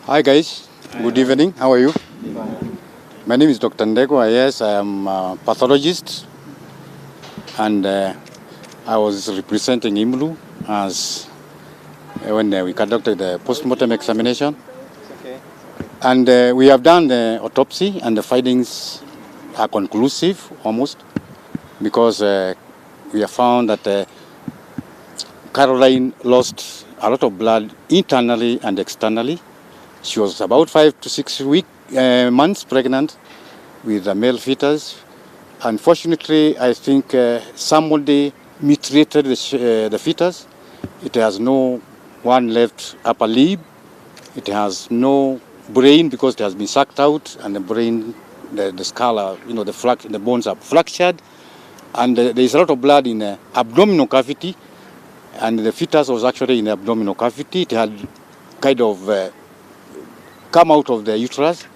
Hi guys, good evening. How are you? My name is Dr. Ndegwa. Yes, I am a pathologist, and I was representing IMLU as when we conducted the post-mortem examination. And we have done the autopsy, and the findings are conclusive almost, because we have found that Caroline lost a lot of blood internally and externally. She was about 5 to 6 months pregnant with a male fetus. Unfortunately, I think somebody mutilated the fetus. It has no one left upper lip. It has no brain because it has been sucked out, and the brain, the skull, the bones are fractured, and there is a lot of blood in the abdominal cavity, and the fetus was actually in the abdominal cavity. It had kind of come out of the uterus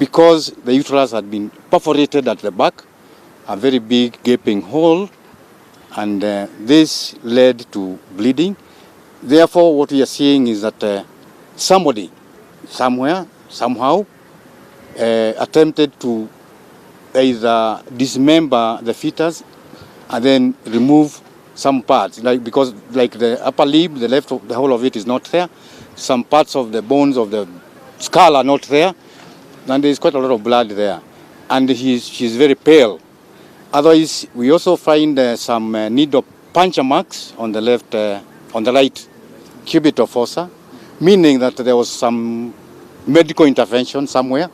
because the uterus had been perforated at the back, a very big gaping hole, and this led to bleeding. Therefore, what we are seeing is that somebody, somewhere, somehow, attempted to either dismember the fetus and then remove some parts, because the upper lip, the whole of it is not there. Some parts of the bones of the skull are not there, and there is quite a lot of blood there, and she's very pale. Otherwise, we also find some needle puncture marks on the right cubital fossa, meaning that there was some medical intervention somewhere,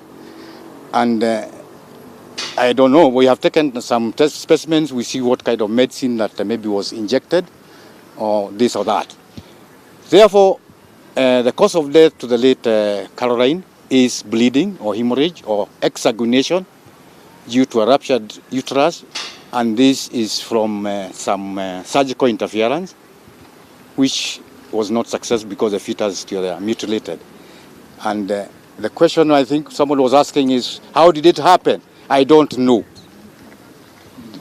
and I don't know. We have taken some test specimens. We see what kind of medicine that maybe was injected, or this or that. Therefore, the cause of death to the late Caroline is bleeding or hemorrhage or exsanguination due to a ruptured uterus, and this is from some surgical interference, which was not successful because the fetus is still there, mutilated. And the question I think someone was asking is, how did it happen? I don't know.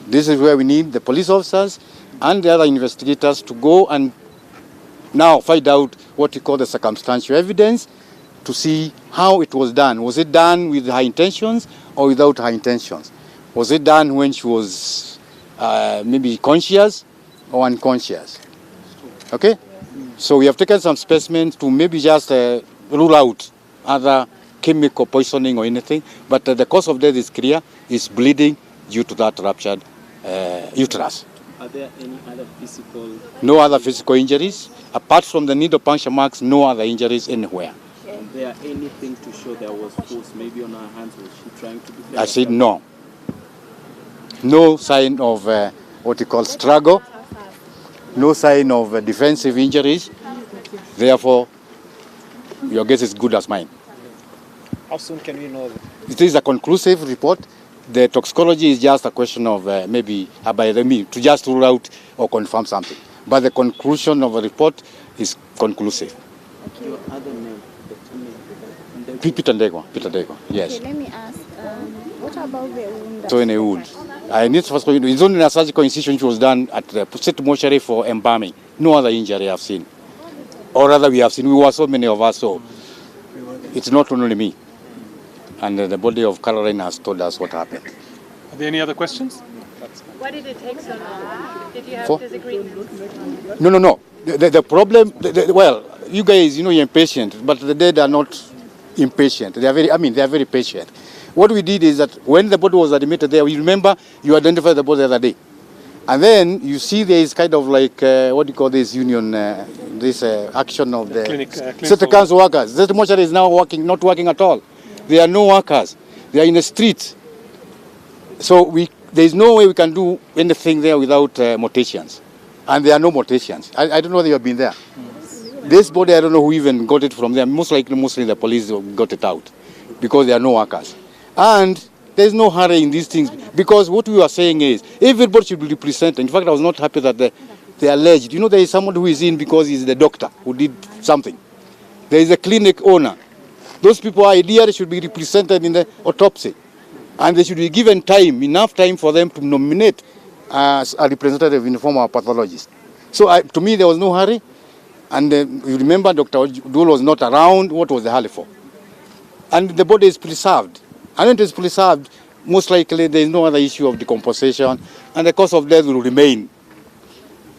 This is where we need the police officers and the other investigators to go and now find out what we call the circumstantial evidence to see how it was done. Was it done with her intentions or without her intentions? Was it done when she was maybe conscious or unconscious? Okay? So we have taken some specimens to maybe just rule out other chemical poisoning or anything, but the cause of death is clear, is bleeding due to that ruptured uterus. Are there any other physical? No other physical injuries. Apart from the needle puncture marks, no other injuries anywhere. Is there anything to show there was force, maybe on her hands? Was she trying to defend I said no. No sign of what you call struggle. No sign of defensive injuries. Therefore, your guess is good as mine. How soon can we know? It is a conclusive report. The toxicology is just a question of maybe by the me to just rule out or confirm something. But the conclusion of a report is conclusive. Okay. Your other name? Peter Ndegwa, yes. Okay, let me ask, what about the wound? So in a wound. I need to first go into it's only a surgical incision which was done at the state mortuary for embalming. No other injury I've seen. Or rather we have seen, we were so many of us, so it's not only me. And the body of Caroline has told us what happened. Are there any other questions? Why did it take so long? Did you have disagreements? No. The problem, well, you guys, you're impatient, but the dead are not impatient. They are very patient. What we did is that when the body was admitted there, you remember you identified the body the other day. And then you see there is kind of like, what do you call this union, this action of the City Council workers. The mortuary is now not working at all. There are no workers. They are in the streets. So there is no way we can do anything there without morticians. And there are no morticians. I don't know whether you have been there. This body, I don't know who even got it from there. Mostly the police got it out because there are no workers. And there's no hurry in these things because what we are saying is everybody should be represented. In fact, I was not happy that they alleged. There is someone who is in because he's the doctor who did something. There is a clinic owner. Those people ideally should be represented in the autopsy. And they should be given enough time for them to nominate as a representative in the form of a pathologist. So to me, there was no hurry. And you remember Dr. Dul was not around. What was the hurry for? and the body is preserved. And when it is preserved, most likely there is no other issue of decomposition, and the cause of death will remain.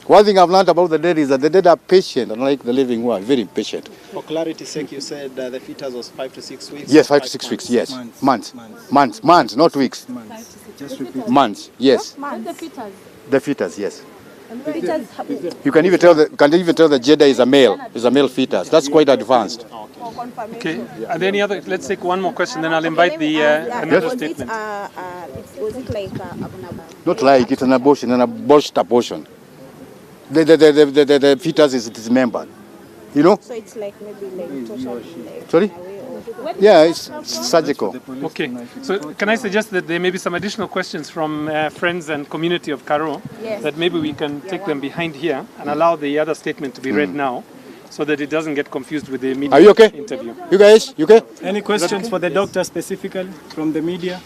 One thing I've learned about the dead is that the dead are patient, unlike the living who are very impatient. For clarity's sake, you said the fetus was 5 to 6 weeks? Yes, 5 to 6 weeks, yes. Months, not weeks. Just repeat. Months, yes. Not the fetus. The fetus, yes. Fetus. You can even tell the Jedi is a male fetus. That's quite advanced. Okay. Are there any other? Let's take one more question, then I'll invite the another statement. Was it like Not like it's an abortion, an abortion. The fetus is dismembered. You know? So it's like maybe like totally like Sorry? Yeah, it's surgical. Okay. So can I suggest that there may be some additional questions from friends and community of Karo? Yes. That maybe we can take them behind here and allow the other statement to be read now, so that it doesn't get confused with the media Are you okay? interview. You guys, you okay? Any questions for the doctor specifically from the media?